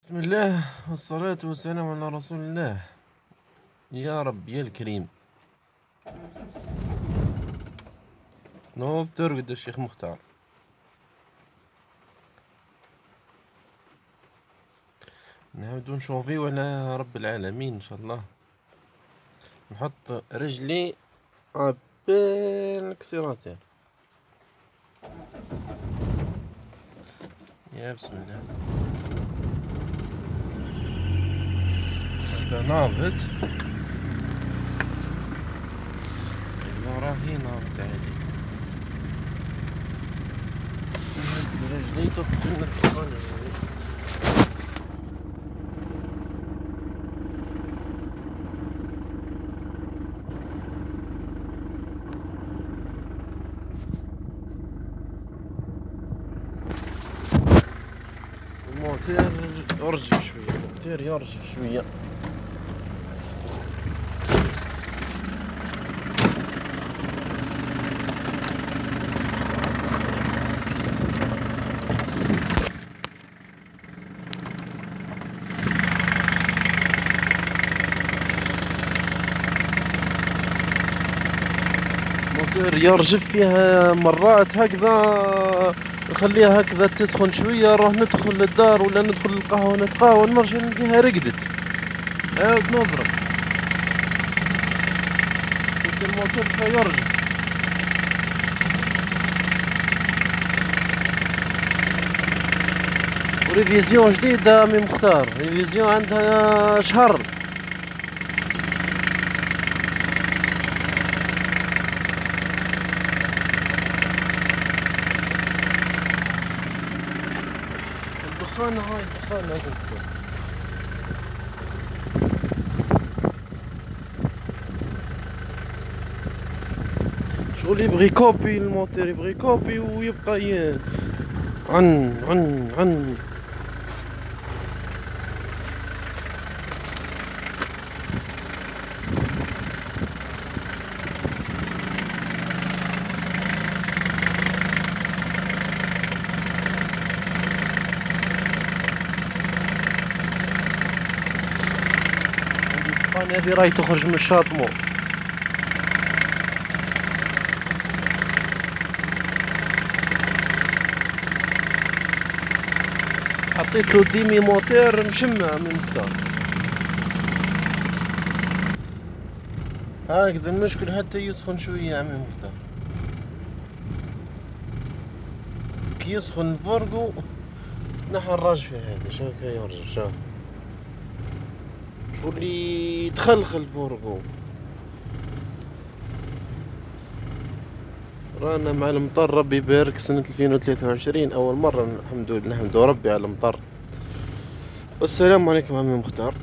بسم الله والصلاة والسلام على رسول الله. يا رب يا الكريم. نوض ترقد الشيخ مختار. نعاودو نشوفيو على رب العالمين ان شاء الله. نحط رجلي بين الكسيراتير. يا بسم الله. هذا نابت. راهي نابت عادي. نهز رجلي تبقى الكسيراتير. الموتير يرجف شوية، الموتير يرجف شوية. الموتير يرجف فيها مرات هكذا، نخليها هكذا تسخن شوية، نروح ندخل للدار ولا ندخل للقهوة نتقهوى، نرجع نلقاها رقدت، عاود نضرب. الموتور فيرجف. وريفيزيون جديدة من مختار، ريفيزيون عندها شهر. الدخان هاي الدخان هذا شغل يبغي كوبي، الموتور يبغي كوبي ويبقى عن هذه راهي تخرج من الشاطمو. حطيت له ديمي موتير مشمع من الدار هكذا. المشكل حتى يسخن شوية يا عمي مختار، كي يسخن الفرقو نحى الراجفة هذه. شوف كي يرجع، شوف شو اللي تخلخل فورقو. رانا مع المطر، ربي يبارك. سنة 2023 أول مرة، الحمد لله، نحمد ربي على المطر. والسلام عليكم عمي مختار.